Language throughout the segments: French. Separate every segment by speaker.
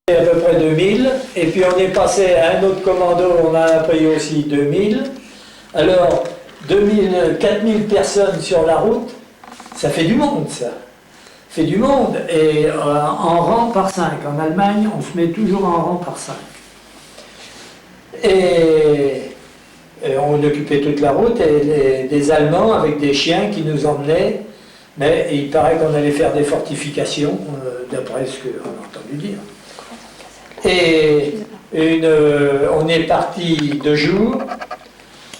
Speaker 1: à peu près 2000, et puis on est passé à un autre commando, on a payé aussi 2000. Alors, 4000 personnes sur la route, ça fait du monde, ça. Ça fait du monde, et en rang par 5. En Allemagne, on se met toujours en rang par 5. Et on occupait toute la route, et des Allemands avec des chiens qui nous emmenaient, mais il paraît qu'on allait faire des fortifications, d'après ce qu'on a entendu dire. Et on est parti 2 jours,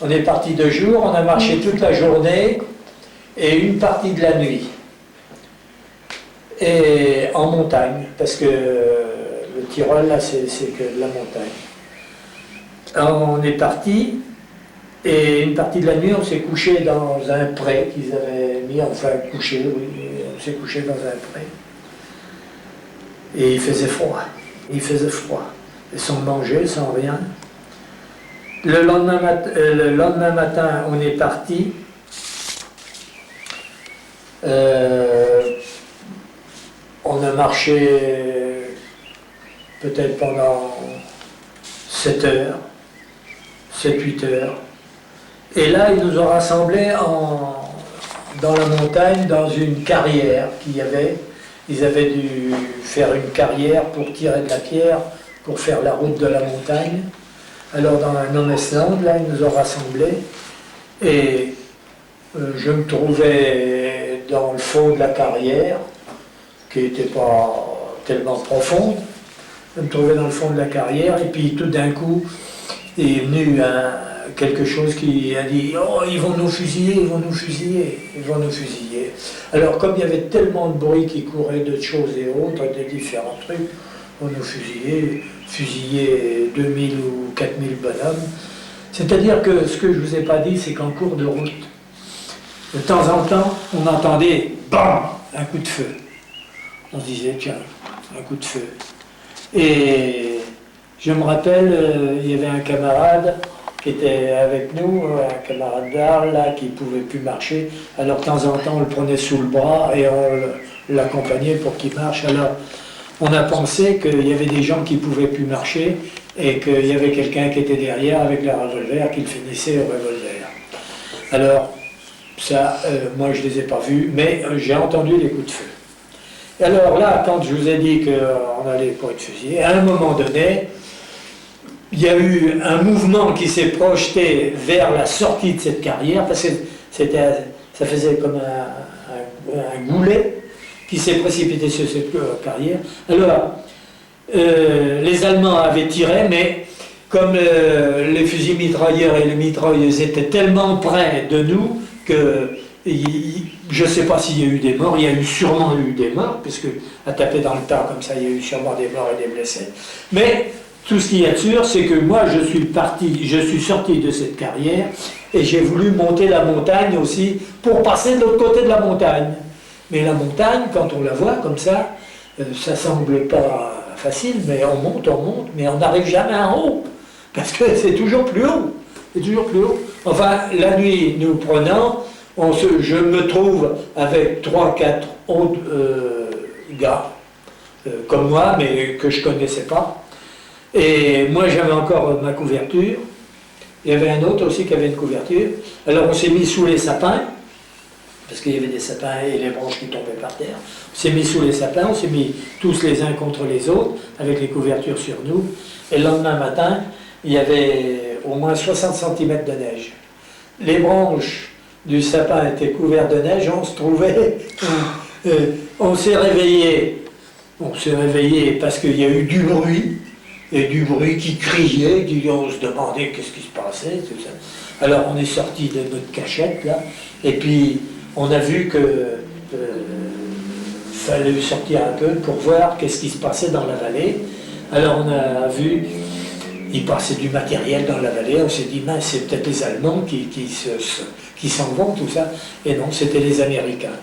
Speaker 1: on a marché toute la journée et une partie de la nuit. Et en montagne, parce que le Tyrol, là, c'est que de la montagne. Alors, on est parti, et une partie de la nuit, on s'est couché dans un pré qu'ils avaient mis, enfin couché, oui, on s'est couché dans un pré. Et il faisait froid. Et sans manger, sans rien. Le lendemain matin, on est parti. On a marché peut-être pendant 7 heures, 7-8 heures. Et là, ils nous ont rassemblés dans la montagne, dans une carrière qu'il y avait. Ils avaient dû faire une carrière pour tirer de la pierre, pour faire la route de la montagne. Alors dans un no-man's-land, là, ils nous ont rassemblés. Et je me trouvais dans le fond de la carrière, qui n'était pas tellement profonde. Je me trouvais dans le fond de la carrière, et puis tout d'un coup, est venu quelque chose qui a dit « Oh, ils vont nous fusiller, ils vont nous fusiller, ils vont nous fusiller ». Alors, comme il y avait tellement de bruit qui courait de choses et autres, de différents trucs, on nous fusillait 2000 ou 4000 bonhommes. C'est-à-dire que ce que je ne vous ai pas dit, c'est qu'en cours de route, de temps en temps, on entendait « BAM !» un coup de feu. On se disait « Tiens, un coup de feu ». Et je me rappelle, il y avait un camarade qui était avec nous, un camarade d'Arles, là, qui ne pouvait plus marcher. Alors de temps en temps, on le prenait sous le bras et on l'accompagnait pour qu'il marche. Alors on a pensé qu'il y avait des gens qui ne pouvaient plus marcher et qu'il y avait quelqu'un qui était derrière avec la revolver, qui le finissait au revolver. Alors ça, moi je ne les ai pas vus, mais j'ai entendu les coups de feu. Et alors là, quand je vous ai dit qu'on allait pour être fusillé, à un moment donné, il y a eu un mouvement qui s'est projeté vers la sortie de cette carrière, parce que ça faisait comme un goulet qui s'est précipité sur cette carrière. Alors, les Allemands avaient tiré, mais comme les fusils mitrailleurs et les mitrailleuses étaient tellement près de nous que je ne sais pas s'il y a eu des morts, il y a sûrement eu des morts, puisque à taper dans le tas comme ça, il y a eu sûrement des morts et des blessés. Mais tout ce qu'il y a de sûr, c'est que moi je suis sorti de cette carrière et j'ai voulu monter la montagne aussi pour passer de l'autre côté de la montagne. Mais la montagne, quand on la voit comme ça, ça semble pas facile, mais on monte, mais on n'arrive jamais en haut, parce que c'est toujours plus haut. C'est toujours plus haut. Enfin, la nuit, nous prenant, je me trouve avec 3-4 autres gars, comme moi, mais que je ne connaissais pas. Et moi, j'avais encore ma couverture. Il y avait un autre aussi qui avait une couverture. Alors, on s'est mis sous les sapins, parce qu'il y avait des sapins et les branches qui tombaient par terre. On s'est mis sous les sapins, on s'est mis tous les uns contre les autres, avec les couvertures sur nous. Et le lendemain matin, il y avait au moins 60 cm de neige. Les branches du sapin étaient couvertes de neige, on se trouvait... on s'est réveillé. On s'est réveillé parce qu'il y a eu du bruit. Et du bruit qui criait, on se demandait qu'est-ce qui se passait, tout ça. Alors on est sorti de notre cachette, là, et puis on a vu que fallait sortir un peu pour voir qu'est-ce qui se passait dans la vallée. Alors on a vu, il passait du matériel dans la vallée, on s'est dit, mince, c'est peut-être les Allemands qui s'en vont, tout ça. Et non, c'était les Américains.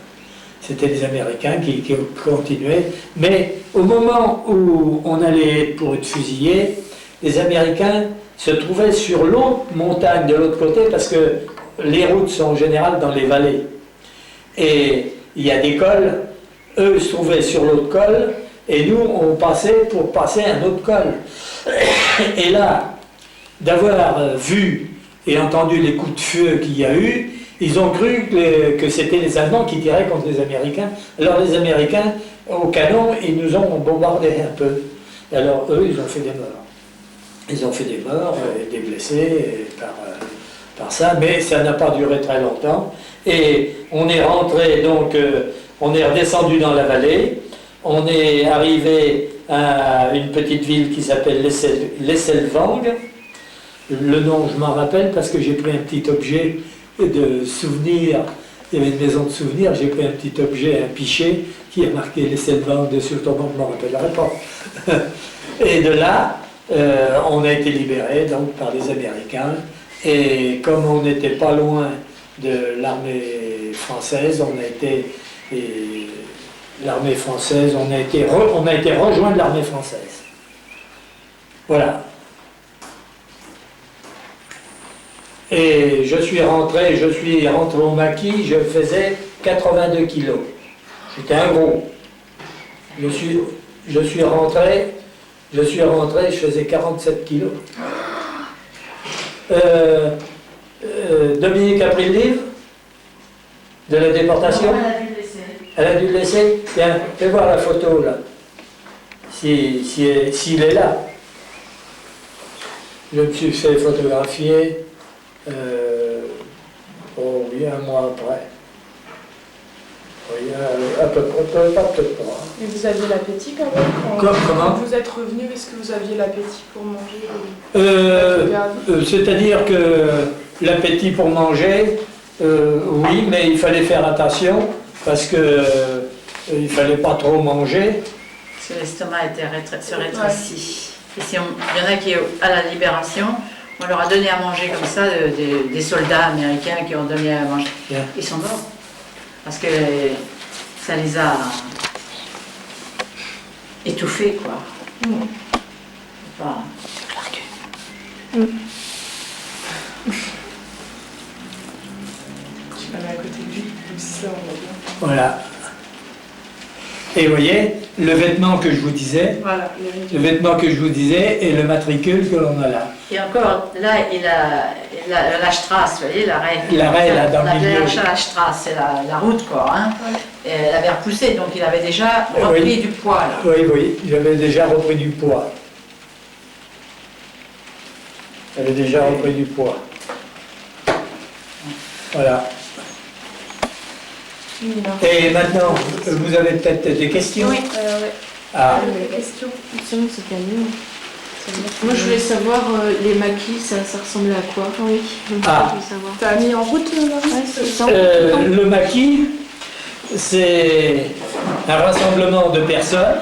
Speaker 1: C'était les Américains qui continuaient. Mais au moment où on allait pour être fusillé, les Américains se trouvaient sur l'autre montagne de l'autre côté, parce que les routes sont en général dans les vallées. Et il y a des cols, eux se trouvaient sur l'autre col, et nous, on passait pour passer un autre col. Et là, d'avoir vu et entendu les coups de feu qu'il y a eu, ils ont cru que c'était les Allemands qui tiraient contre les Américains. Alors les Américains, au canon, ils nous ont bombardé un peu. Et alors eux, ils ont fait des morts. Ils ont fait des morts et des blessés par ça, mais ça n'a pas duré très longtemps. Et on est rentré, donc, on est redescendu dans la vallée, on est arrivé à une petite ville qui s'appelle Lesselvang. Le nom, je m'en rappelle parce que j'ai pris un petit objet de souvenir. Il y avait une maison de souvenirs, j'ai pris un petit objet, un pichet, qui a marqué Lesselvang dessus, autrement je ne m'en rappellerai pas. Et de là, on a été libérés donc, par les Américains. Et comme on n'était pas loin de l'armée française, on a été rejoint de l'armée française. Voilà. Et je suis rentré au maquis, je faisais 82 kilos. J'étais un gros. Je suis rentré, je faisais 47 kilos. Dominique a pris le livre de la déportation.
Speaker 2: Non, elle a dû le laisser.
Speaker 1: Elle a dû le laisser. Tiens, fais voir la photo là. S'il est là. Je me suis fait photographier oui, un mois après. Oui, à peu près, peut-être pas.
Speaker 3: Et vous aviez l'appétit quand même
Speaker 1: Comment
Speaker 3: Quand vous êtes revenu, est-ce que vous aviez l'appétit pour manger
Speaker 1: C'est-à-dire que l'appétit pour manger, oui, mais il fallait faire attention parce que il fallait pas trop manger.
Speaker 2: Parce que l'estomac se rétrécit. Et si il y en a qui, à la libération, on leur a donné à manger comme ça, des soldats américains qui ont donné à manger.
Speaker 1: Yeah.
Speaker 2: Ils sont morts. Parce que ça les a étouffés, quoi. Enfin,
Speaker 3: Je suis à côté de lui, comme ça on va bien.
Speaker 1: Voilà. Et vous voyez, le vêtement que je vous disais,
Speaker 3: Voilà,
Speaker 1: et le matricule que l'on a là.
Speaker 2: et encore, là, il a la Strasse, vous voyez, l'arrêt.
Speaker 1: L'arrêt, là, dans le milieu.
Speaker 2: La Strasse, c'est la route, quoi. Hein.
Speaker 3: Ouais.
Speaker 2: Et elle avait repoussé, donc il avait déjà repris du poids, là.
Speaker 1: Oui, j'avais déjà repris du poids. J'avais déjà repris du poids. Voilà. Et maintenant, vous avez peut-être des questions?
Speaker 3: Oui,
Speaker 1: Ah.
Speaker 3: des questions.
Speaker 4: C'était mieux. Moi, je voulais savoir, les maquis, ça ressemblait à quoi? Oui,
Speaker 1: Ah.
Speaker 4: je voulais savoir.
Speaker 3: T'as mis en route, Marie?
Speaker 4: Ouais, c'est ça.
Speaker 1: Le maquis, c'est un rassemblement de personnes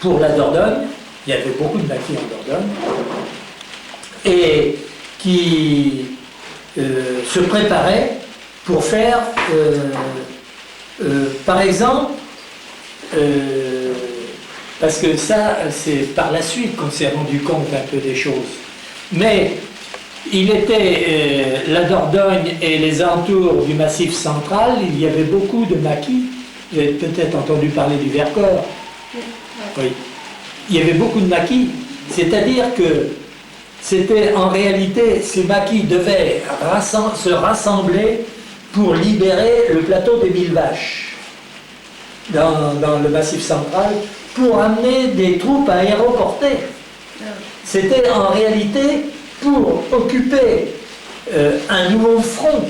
Speaker 1: pour la Dordogne. Il y avait beaucoup de maquis en Dordogne. Et qui se préparaient pour faire, par exemple, parce que ça, c'est par la suite qu'on s'est rendu compte un peu des choses. Mais il était, la Dordogne et les alentours du Massif central, il y avait beaucoup de maquis. Vous avez peut-être entendu parler du Vercors. Oui. Il y avait beaucoup de maquis. C'est-à-dire que c'était en réalité, ces maquis devaient se rassembler pour libérer le plateau des 1000 vaches dans le Massif central, pour amener des troupes aéroportées. C'était en réalité pour occuper un nouveau front,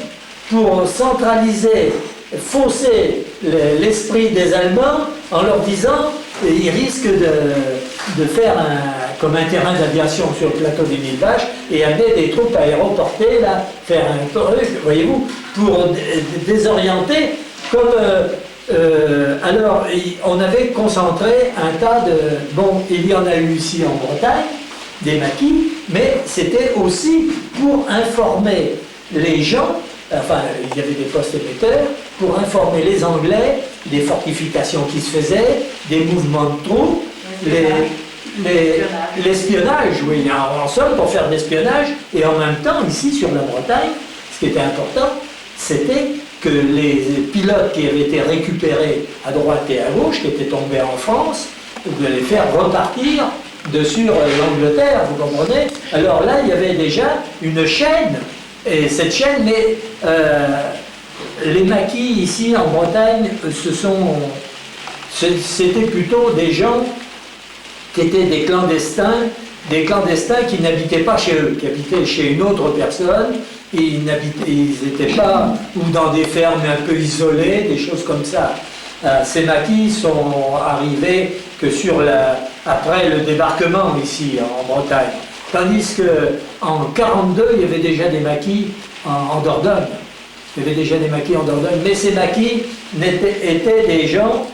Speaker 1: pour centraliser, fausser l'esprit des Allemands en leur disant ils risquent de faire comme un terrain d'aviation sur le plateau des 1000 vaches et amener des troupes aéroportées, là, faire un truc, voyez-vous, pour désorienter comme... alors, on avait concentré un tas de... Bon, il y en a eu ici en Bretagne, des maquis, mais c'était aussi pour informer les gens, enfin, il y avait des postes émetteurs, pour informer les Anglais des fortifications qui se faisaient, des mouvements de troupes, l'espionnage, oui, en somme, pour faire de l'espionnage, et en même temps, ici, sur la Bretagne, ce qui était important, c'était que les pilotes qui avaient été récupérés à droite et à gauche, qui étaient tombés en France, de les faire repartir sur l'Angleterre, vous comprenez? Alors là, il y avait déjà une chaîne, et cette chaîne, mais les maquis ici en Bretagne, c'était plutôt des gens qui étaient des clandestins qui n'habitaient pas chez eux, qui habitaient chez une autre personne. Ils n'étaient pas ou dans des fermes un peu isolées, des choses comme ça. Ces maquis sont arrivés que après le débarquement ici en Bretagne. Tandis qu'en 1942, il y avait déjà des maquis en Dordogne. Il y avait déjà des maquis en Dordogne. Mais ces maquis étaient des gens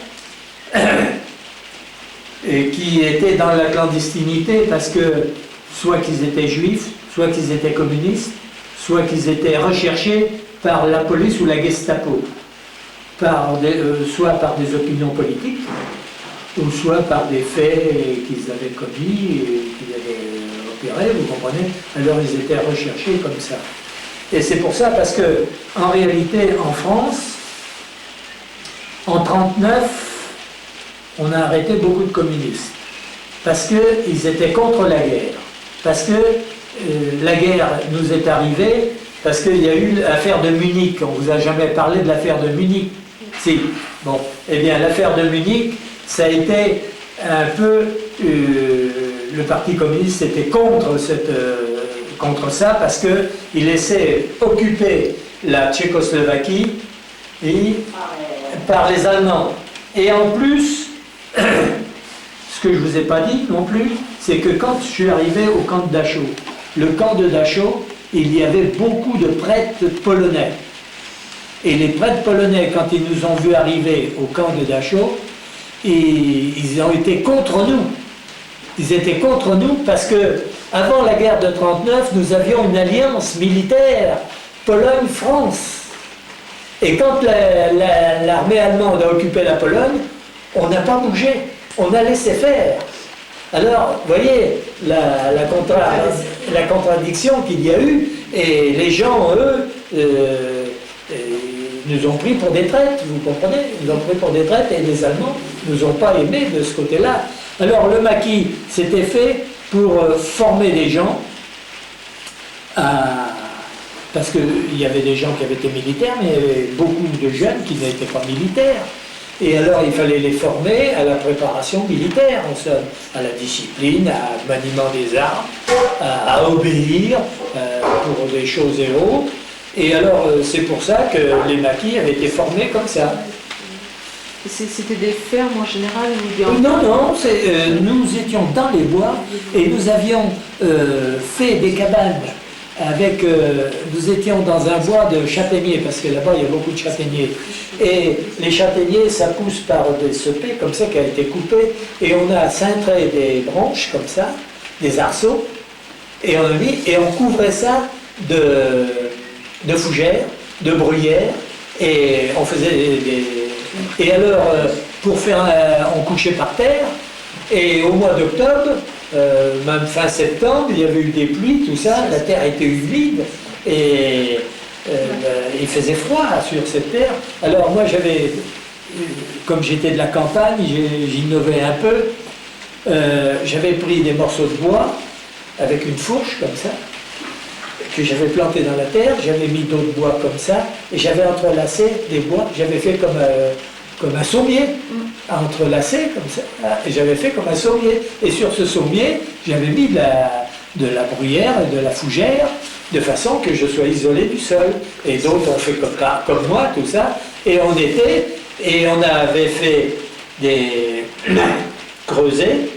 Speaker 1: qui étaient dans la clandestinité parce que soit qu'ils étaient juifs, soit qu'ils étaient communistes, soit qu'ils étaient recherchés par la police ou la Gestapo, soit par des opinions politiques, ou soit par des faits qu'ils avaient commis et qu'ils avaient opérés, vous comprenez? Alors ils étaient recherchés comme ça. Et c'est pour ça, parce que en réalité, en France, en 1939, on a arrêté beaucoup de communistes, parce qu'ils étaient contre la guerre, parce que la guerre nous est arrivée, parce qu'il y a eu l'affaire de Munich. On ne vous a jamais parlé de l'affaire de Munich? Si. Bon, eh bien, l'affaire de Munich, ça a été un peu... le Parti communiste était contre ça, parce qu'il laissait occuper la Tchécoslovaquie par les Allemands. Et en plus, ce que je ne vous ai pas dit non plus, c'est que quand je suis arrivé au camp de Dachau, le camp de Dachau, il y avait beaucoup de prêtres polonais. Et les prêtres polonais, quand ils nous ont vus arriver au camp de Dachau, ils ont été contre nous. Ils étaient contre nous parce que avant la guerre de 1939, nous avions une alliance militaire Pologne-France. Et quand l'armée allemande a occupé la Pologne, on n'a pas bougé, on a laissé faire. Alors, vous voyez la contradiction qu'il y a eu, et les gens, eux, nous ont pris pour des traîtres, vous comprenez? Ils nous ont pris pour des traîtres, et les Allemands ne nous ont pas aimés de ce côté-là. Alors, le maquis, c'était fait pour former des gens, parce qu'il y avait des gens qui avaient été militaires, mais il y avait beaucoup de jeunes qui n'étaient pas militaires. Et alors, il fallait les former à la préparation militaire, à la discipline, à maniement des armes, à obéir pour des choses et autres. Et alors, c'est pour ça que les maquis avaient été formés comme ça.
Speaker 4: C'était des fermes en général ou des...
Speaker 1: Non, nous étions dans les bois et nous avions fait des cabanes. Nous étions dans un bois de châtaigniers, parce que là-bas il y a beaucoup de châtaigniers. Et les châtaigniers, ça pousse par des seppés, comme ça, qui a été coupé. Et on a cintré des branches, comme ça, des arceaux, et on couvrait ça de fougères, de bruyères, et on faisait des... Et alors, on couchait par terre, et au mois d'octobre, même fin septembre, il y avait eu des pluies, tout ça, la terre était humide, et il faisait froid sur cette terre. Alors moi comme j'étais de la campagne, j'innovais un peu, j'avais pris des morceaux de bois, avec une fourche comme ça, que j'avais planté dans la terre, j'avais mis d'autres bois comme ça, et j'avais entrelacé des bois, j'avais fait comme un sommier, entrelacé comme ça, et j'avais fait comme un sommier. Et sur ce sommier, j'avais mis de la bruyère et de la fougère, de façon que je sois isolé du sol. Et d'autres ont fait comme moi, tout ça, et on avait fait des creusets,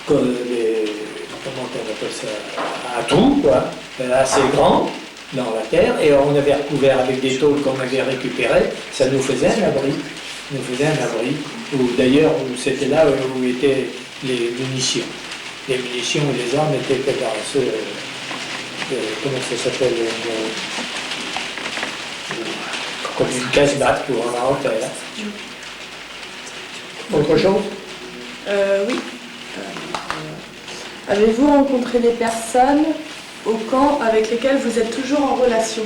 Speaker 1: comment on appelle ça, un trou, quoi, assez grand, dans la terre, et on avait recouvert avec des tôles qu'on avait récupérées, ça nous faisait un abri. D'ailleurs, c'était là où étaient les munitions. Les munitions et les armes étaient dans ce... comment ça s'appelle, comme une casse-batte pour un terre. Autre chose?
Speaker 3: Oui. Avez-vous rencontré des personnes au camp avec lesquelles vous êtes toujours en relation?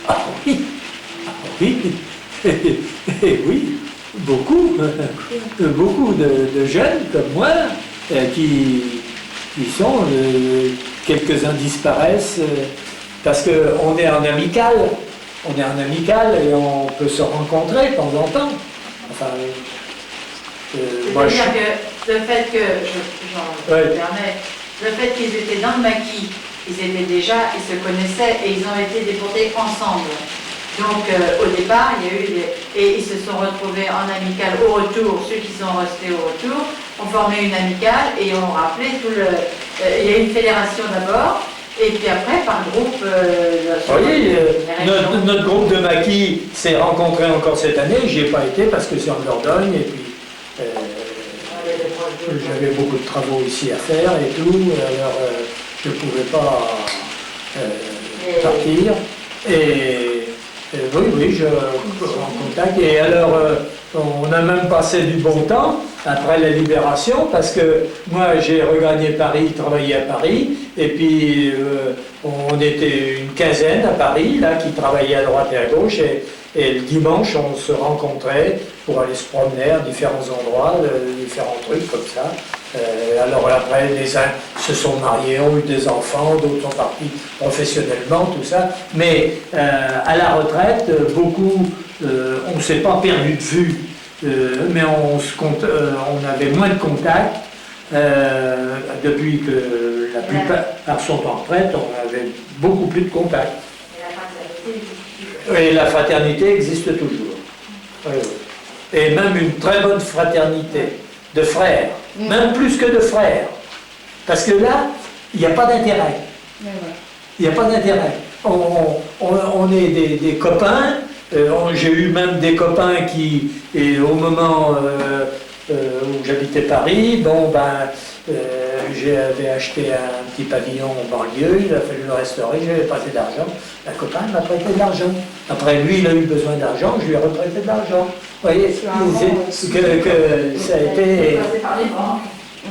Speaker 1: Ah oui, Oui, oui, beaucoup, beaucoup de jeunes comme moi qui sont, quelques-uns disparaissent parce qu'on est en amical. On est en amical et on peut se rencontrer de temps en temps. Enfin,
Speaker 2: c'est-à-dire que le fait que, j'en me permets, le fait qu'ils étaient dans le maquis, ils se connaissaient et ils ont été déportés ensemble. Donc au départ, il y a eu et ils se sont retrouvés en amicale au retour. Ceux qui sont restés au retour ont formé une amicale et ont rappelé tout le. Il y a une fédération d'abord. Et puis après, par groupe...
Speaker 1: oui, notre groupe de maquis s'est rencontré encore cette année. J'y ai pas été parce que c'est en Dordogne. Et puis, j'avais beaucoup de travaux ici à faire et tout. Alors, je ne pouvais pas partir. Et oui, je en contact. Et alors, on a même passé du bon temps après la libération, parce que moi j'ai regagné Paris, travaillé à Paris, et puis on était une quinzaine à Paris, là, qui travaillait à droite et à gauche, et le dimanche on se rencontrait pour aller se promener à différents endroits, différents trucs comme ça. Alors après, les uns se sont mariés, ont eu des enfants, d'autres sont partis professionnellement, tout ça. Mais à la retraite, beaucoup, on ne s'est pas perdu de vue, mais on avait moins de contacts. Depuis que la plupart sont en retraite, on avait beaucoup plus de contacts. Et la fraternité existe toujours. Et même une très bonne fraternité de frères, même plus que de frères. Parce que là, il n'y a pas d'intérêt. Il n'y a pas d'intérêt. On est des copains. J'ai eu même des copains qui, au moment où j'habitais Paris, j'avais acheté un petit pavillon en banlieue, il a fallu le restaurer, j'avais pas assez d'argent. Un copain m'a prêté de l'argent. Après, lui, il a eu besoin d'argent, je lui ai reprêté de l'argent. Vous voyez, que ça a été...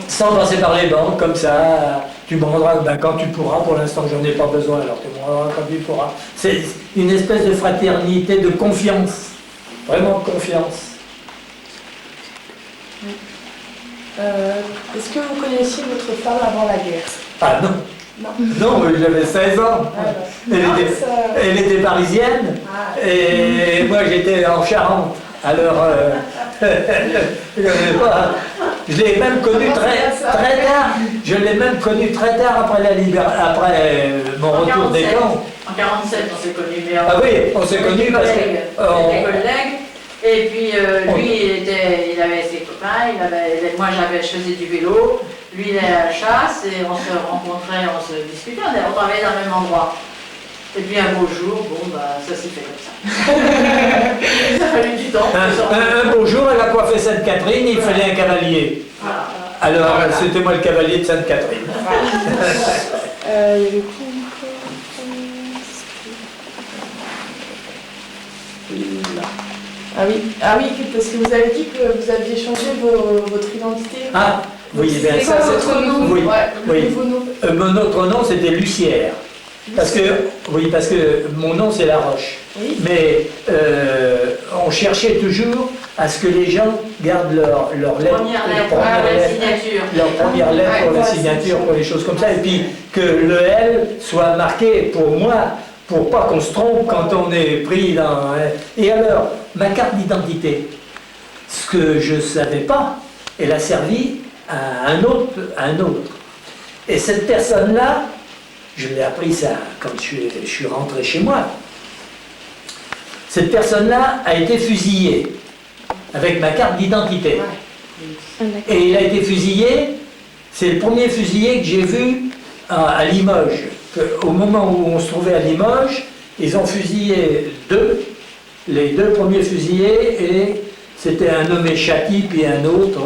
Speaker 1: Sans passer par les banques, comme ça, tu me rendras quand tu pourras. Pour l'instant, j'en ai pas besoin, alors tu me rendras quand tu pourras. C'est une espèce de fraternité, de confiance, vraiment de confiance.
Speaker 3: Est-ce que vous connaissiez votre femme avant la guerre?
Speaker 1: Ah non. Non, j'avais 16 ans. Elle était parisienne, et moi j'étais en Charente. Alors, je l'ai même connu très tard. Je l'ai même connu très tard après mon retour des camps.
Speaker 2: En 47, on s'est connus.
Speaker 1: Ah oui, on s'est connus parce que...
Speaker 2: On était collègues. Et puis lui, il avait ses copains, moi je faisais du vélo, lui il allait à la chasse, et on se rencontrait, on se discutait, on travaillait dans le même endroit. Et puis un beau jour, ça s'est fait comme ça. Ça a fallu du temps.
Speaker 1: Un beau jour, elle a coiffé Sainte-Catherine, il fallait un cavalier. Voilà. Alors c'était moi le cavalier de Sainte-Catherine.
Speaker 3: Ah oui, parce que vous avez dit que vous aviez changé votre identité.
Speaker 1: Ah, oui, bien ça, c'est votre nom. Oui, oui. Mon autre nom, c'était Lucière. Parce que mon nom, c'est La Roche. Oui. Mais on cherchait toujours à ce que les gens gardent leur lettre, leur première lettre pour la signature, pour les choses comme ça, et puis que le L soit marqué pour moi, pour pas qu'on se trompe quand on est pris dans... Et alors, ma carte d'identité, ce que je ne savais pas, elle a servi à un autre. Et cette personne-là, je l'ai appris ça quand je suis rentré chez moi. Cette personne-là a été fusillée avec ma carte d'identité. Et il a été fusillé, c'est le premier fusillé que j'ai vu à Limoges. Au moment où on se trouvait à Limoges, ils ont fusillé les deux premiers fusillés, et c'était un nommé Châty, puis un autre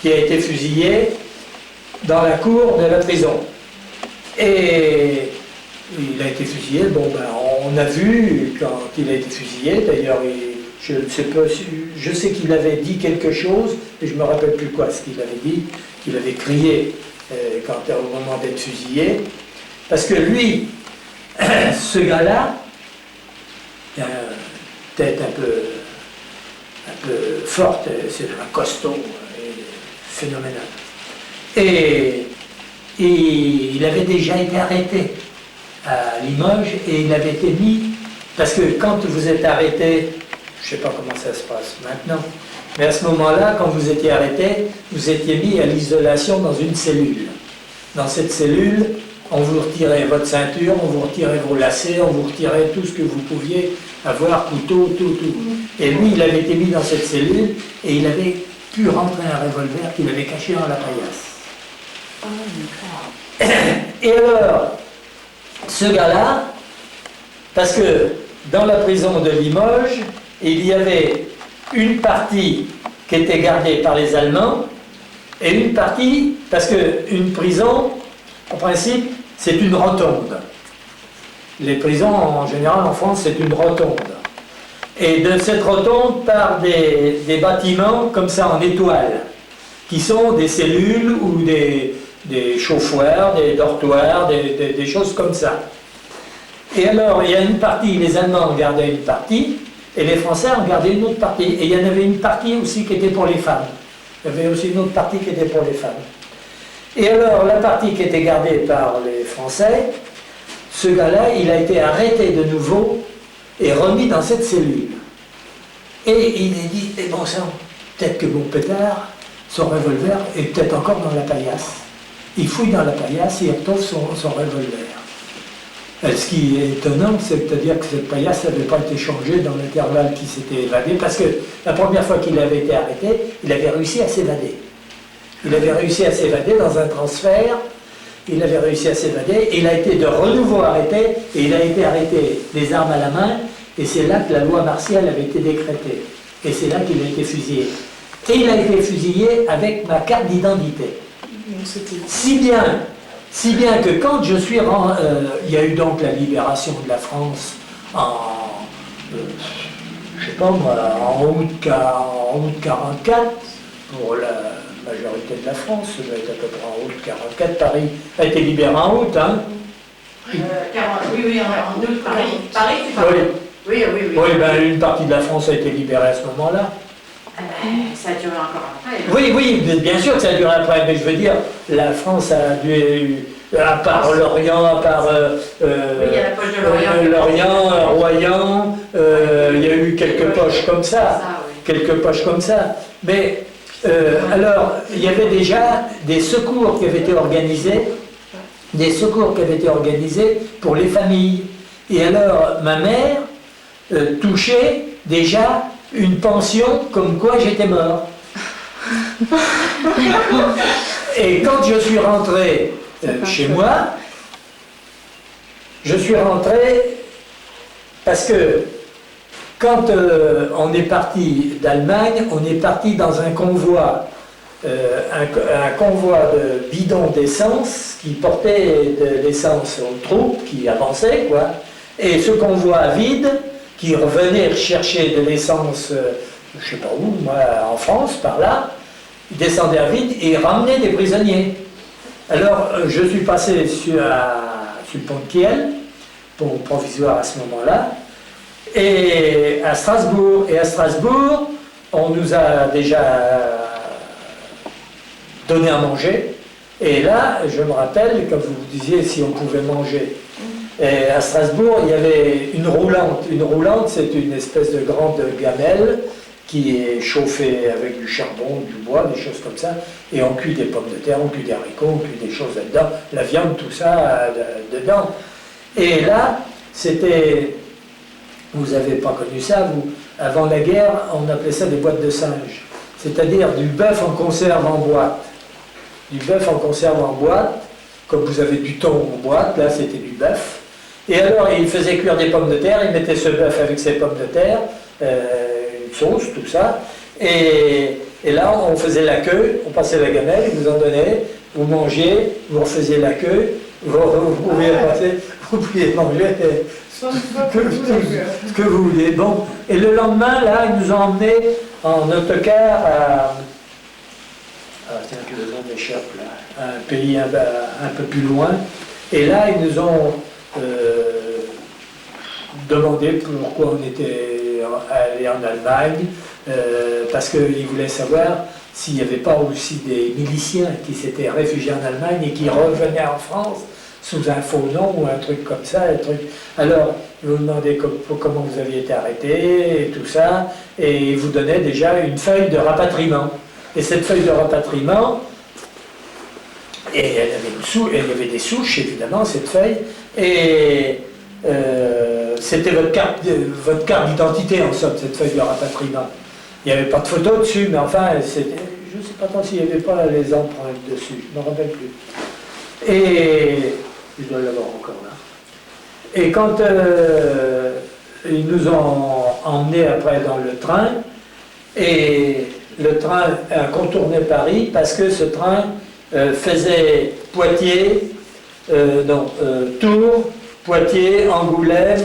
Speaker 1: qui a été fusillé dans la cour de la prison. Et il a été fusillé, on a vu quand il a été fusillé, d'ailleurs je ne sais pas, je sais qu'il avait dit quelque chose, mais je ne me rappelle plus quoi ce qu'il avait dit, qu'il avait crié au moment d'être fusillé. Parce que lui, ce gars-là, tête un peu forte, c'est un costaud, phénoménal. Et il avait déjà été arrêté à Limoges et il avait été mis, parce que quand vous êtes arrêté, je ne sais pas comment ça se passe maintenant, mais à ce moment-là, quand vous étiez arrêté, vous étiez mis à l'isolation dans une cellule. Dans cette cellule, on vous retirait votre ceinture, on vous retirait vos lacets, on vous retirait tout ce que vous pouviez avoir, couteau, tout. Et lui, il avait été mis dans cette cellule et il avait pu rentrer un revolver qu'il avait caché dans la paillasse. Et alors, ce gars-là, parce que dans la prison de Limoges, il y avait une partie qui était gardée par les Allemands et une partie, parce qu'une prison, en principe, c'est une rotonde. Les prisons, en général, en France, c'est une rotonde. Et de cette rotonde partent des bâtiments comme ça en étoile, qui sont des cellules ou des chauffoirs, des dortoirs, des choses comme ça. Et alors, il y a une partie, les Allemands en gardaient une partie, et les Français en gardaient une autre partie. Et il y en avait une partie aussi qui était pour les femmes. Il y avait aussi une autre partie qui était pour les femmes. Et alors, la partie qui était gardée par les Français, ce gars-là, il a été arrêté de nouveau et remis dans cette cellule. Et il est dit, eh bon sang, peut-être que mon pétard, son revolver, est peut-être encore dans la paillasse. Il fouille dans la paillasse et il retrouve son revolver. Ce qui est étonnant, c'est-à-dire que cette paillasse n'avait pas été changée dans l'intervalle qui s'était évadé, parce que la première fois qu'il avait été arrêté, il avait réussi à s'évader. Il avait réussi à s'évader dans un transfert, il avait réussi à s'évader, et il a été de renouveau arrêté, et il a été arrêté les armes à la main, et c'est là que la loi martiale avait été décrétée. Et c'est là qu'il a été fusillé. Et il a été fusillé avec ma carte d'identité. Si bien que quand je suis rentré, il y a eu donc la libération de la France je sais pas moi, en août 44, pour la majorité de la France, ça doit être à peu près en août 44, Paris a été libéré en août, hein.
Speaker 2: Oui, en août, Paris. Paris, c'est Paris. Oui.
Speaker 1: Oui, ben, une partie de la France a été libérée à ce moment-là.
Speaker 2: Ça a duré encore après.
Speaker 1: Oui, bien sûr que ça a duré après, mais je veux dire, la France a dû, à part Lorient, à part
Speaker 2: oui, il y a la poche de
Speaker 1: Lorient, Royan, il y a eu quelques poches comme ça, quelques poches comme ça. Mais alors, il y avait déjà des secours qui avaient été organisés, pour les familles. Et alors, ma mère touchait déjà une pension comme quoi j'étais mort. Et quand je suis rentré chez moi, je suis rentré parce que quand on est parti d'Allemagne, on est parti dans un convoi, un convoi de bidons d'essence qui portait de l'essence aux troupes qui avançaient, quoi. Et ce convoi vide, qui revenait chercher de l'essence, je ne sais pas où, moi, en France, par là, il descendait à vide et il ramenait des prisonniers. Alors, je suis passé sur le pont de Kiel, pont provisoire à ce moment-là, et à Strasbourg. Et à Strasbourg, on nous a déjà donné à manger. Et là, je me rappelle, comme vous disiez, si on pouvait manger. Et à Strasbourg, il y avait une roulante. Une roulante, c'est une espèce de grande gamelle qui est chauffée avec du charbon, du bois, des choses comme ça. Et on cuit des pommes de terre, on cuit des haricots, on cuit des choses là-dedans, la viande, tout ça dedans. Et là, c'était... Vous n'avez pas connu ça, vous. Avant la guerre, on appelait ça des boîtes de singes. C'est-à-dire du bœuf en conserve en boîte. Du bœuf en conserve en boîte, comme vous avez du thon en boîte, là c'était du bœuf. Et alors, il faisait cuire des pommes de terre, il mettait ce bœuf avec ses pommes de terre, une sauce, tout ça. Et là, on faisait la queue, on passait la gamelle, il vous en donnait, vous mangiez, vous refaisiez la queue, vous pouviez manger ce que vous vouliez. Bon. Et le lendemain, là, ils nous ont emmenés en autocar tiens, que le nom m'échappe, là, un pays un peu plus loin. Et là, ils nous ont demandé pourquoi on était allé en Allemagne, parce qu'ils voulaient savoir s'il n'y avait pas aussi des miliciens qui s'étaient réfugiés en Allemagne et qui revenaient en France sous un faux nom ou un truc comme ça. Alors, ils vous demandaient comment vous aviez été arrêté et tout ça, et ils vous donnaient déjà une feuille de rapatriement. Et cette feuille de rapatriement, et il y avait des souches, évidemment, cette feuille, et c'était votre carte d'identité, en somme, cette feuille de rapatriement. Il n'y avait pas de photo dessus, mais enfin, je ne sais pas tant s'il n'y avait pas les empreintes dessus, je ne me rappelle plus. Et je dois l'avoir encore là. Et quand ils nous ont emmenés après dans le train, et le train a contourné Paris parce que ce train faisait Poitiers, Tours, Poitiers, Angoulême,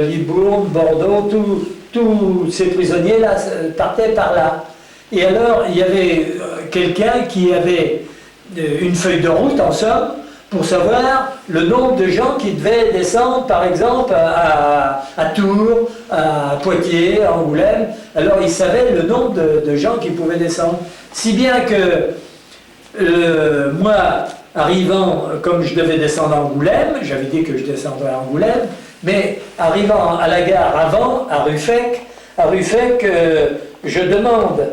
Speaker 1: Libourne, Bordeaux, tous ces prisonniers-là partaient par là. Et alors, il y avait quelqu'un qui avait une feuille de route, en somme, pour savoir le nombre de gens qui devaient descendre, par exemple, à Tours, à Poitiers, à Angoulême. Alors, il savait le nombre de gens qui pouvaient descendre. Si bien que moi, arrivant, comme je devais descendre à Angoulême, j'avais dit que je descendrais à Angoulême, mais arrivant à la gare avant, à Ruffec, je demande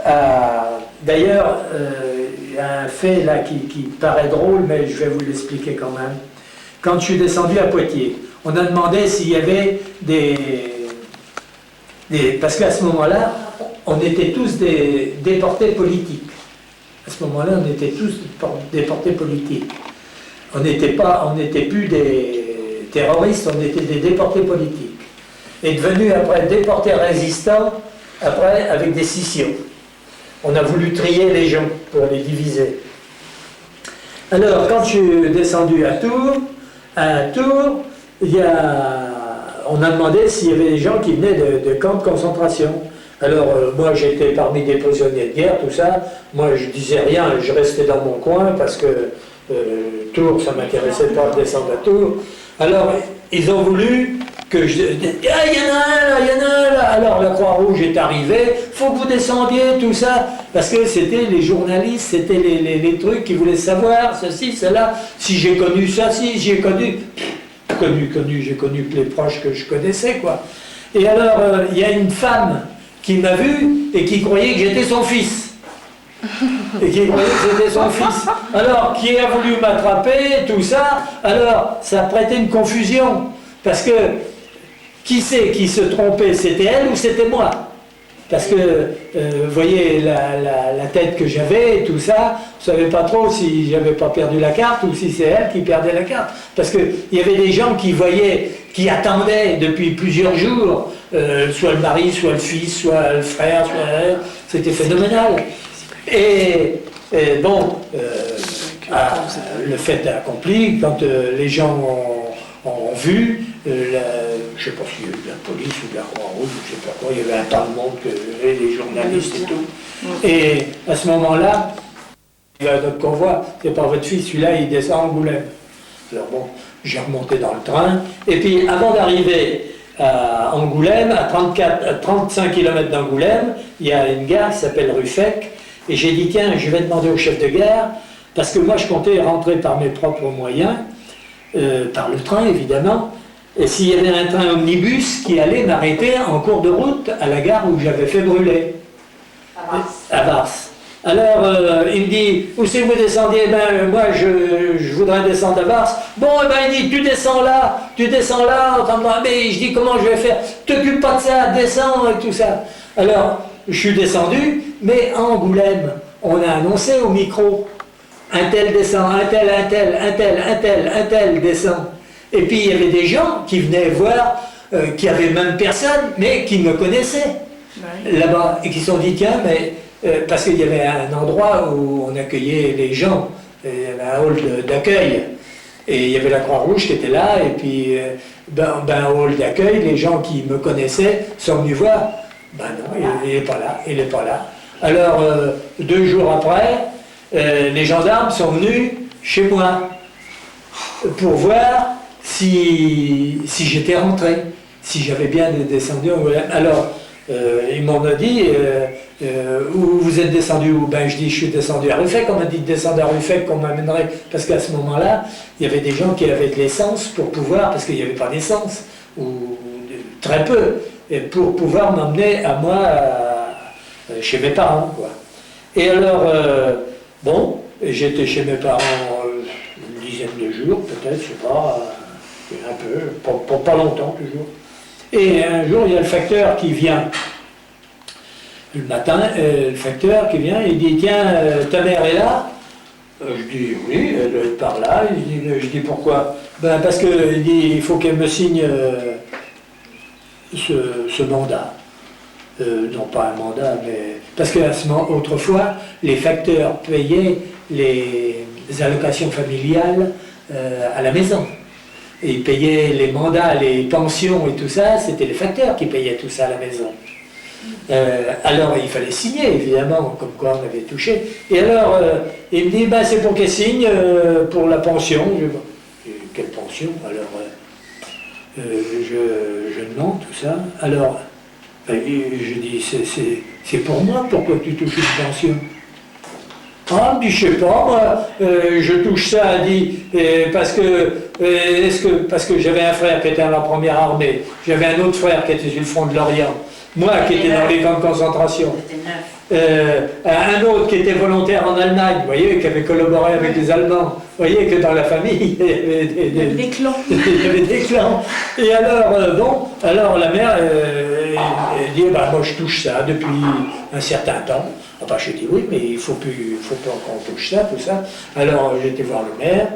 Speaker 1: à... D'ailleurs, il y a un fait là qui paraît drôle, mais je vais vous l'expliquer quand même. Quand je suis descendu à Poitiers, on a demandé s'il y avait parce qu'à ce moment-là, on était tous des déportés politiques. À ce moment-là, on était tous déportés politiques. On n'était plus des terroristes, on était des déportés politiques. Et devenus après déportés résistants, après avec des scissions. On a voulu trier les gens pour les diviser. Alors, quand je suis descendu à Tours, on a demandé s'il y avait des gens qui venaient de camps de concentration. Alors, moi, j'étais parmi des prisonniers de guerre, tout ça. Moi, je disais rien, je restais dans mon coin parce que Tours, ça ne m'intéressait pas de descendre à Tours. Alors, ils ont voulu que je... Ah, il y en a un là, il y en a un là. Alors, la Croix-Rouge est arrivée, faut que vous descendiez, tout ça. Parce que c'était les journalistes, c'était les trucs qui voulaient savoir, ceci, cela. Si j'ai connu ça, si j'ai connu... J'ai connu les proches que je connaissais, quoi. Et alors, il y a une femme qui m'a vu et qui croyait que j'étais son fils. Et qui croyait que j'étais son fils. Alors, qui a voulu m'attraper, tout ça, alors, ça prêtait une confusion. Parce que, qui c'est qui se trompait? C'était elle ou c'était moi? Parce que, vous voyez la tête que j'avais et tout ça, je ne savais pas trop si j'avais pas perdu la carte ou si c'est elle qui perdait la carte. Parce qu'il y avait des gens qui voyaient, qui attendaient depuis plusieurs jours, soit le mari, soit le fils, soit le frère, c'était phénoménal. Et bon, le fait accompli, quand les gens ont vu, je ne sais pas s'il y a eu de la police ou de la Croix-Rouge, je ne sais pas quoi, il y avait un tas de monde, les journalistes et tout. Et à ce moment-là, il y a notre convoi, c'est pas votre fils, celui-là il descend à Angoulême. Alors bon, j'ai remonté dans le train, et puis avant d'arriver à Angoulême, à 35 km d'Angoulême, il y a une gare qui s'appelle Ruffec, et j'ai dit tiens, je vais demander au chef de gare, parce que moi je comptais rentrer par mes propres moyens, par le train évidemment, et s'il y avait un train omnibus qui allait m'arrêter en cours de route à la gare où j'avais fait brûler. À Vars. Alors, il me dit, où c'est que vous descendiez? Ben, moi, je voudrais descendre à Vars. Bon, ben, il dit, tu descends là, mais je dis, comment je vais faire? T'occupe pas de ça, descends et tout ça. Alors, je suis descendu, mais à Angoulême, on a annoncé au micro, un tel descend, un tel descend. Et puis, il y avait des gens qui venaient voir, qui avaient même personne, mais qui me connaissaient là-bas, et qui se sont dit, tiens, mais... parce qu'il y avait un endroit où on accueillait les gens, il y avait un hall d'accueil, et il y avait la Croix-Rouge qui était là, et puis un hall d'accueil, les gens qui me connaissaient sont venus voir, ben non, il n'est pas là. Alors, 2 jours après, les gendarmes sont venus chez moi, pour voir si j'étais rentré, si j'avais bien descendu. Alors, ils m'ont dit, où vous êtes descendu où? Ben, je dis, je suis descendu à Ruffec. On m'a dit de descendre à Ruffec, qu'on m'amènerait, parce qu'à ce moment-là, il y avait des gens qui avaient de l'essence pour pouvoir, parce qu'il n'y avait pas d'essence, ou très peu, et pour pouvoir m'emmener à moi, chez mes parents, quoi. Et alors, bon, j'étais chez mes parents une dizaine de jours, peut-être, je sais pas, un peu, pas longtemps toujours. Et un jour, il y a le facteur qui vient, le matin, le facteur qui vient, il dit, tiens, ta mère est là? Je dis, oui, elle est par là. Je dis, pourquoi? Ben, parce qu'il dit, il faut qu'elle me signe ce mandat. Non pas un mandat, mais... Parce qu'autrefois, les facteurs payaient les allocations familiales à la maison. Et ils payaient les mandats, les pensions et tout ça, c'était les facteurs qui payaient tout ça à la maison. Alors il fallait signer, évidemment, comme quoi on avait touché. Et alors, il me dit, ben, c'est pour qu'elle signe pour la pension. Quelle pension? Alors, je demande tout ça. Alors, je dis, c'est pour moi, pourquoi tu touches une pension? Ah, il me dit, je sais pas, moi, je touche ça, dit, parce que j'avais un frère qui était dans la première armée, j'avais un autre frère qui était sur le front de l'Orient, moi qui étais dans les camps de concentration, un autre qui était volontaire en Allemagne, vous voyez, qui avait collaboré avec les Allemands, vous voyez que dans la famille, il y avait
Speaker 3: des clans.
Speaker 1: il y avait des clans. Et alors, bon, alors la mère, elle dit, bah, moi je touche ça depuis un certain temps. Enfin, j'ai dit oui, mais il faut pas qu'on touche ça, tout ça. Alors j'ai été voir le maire,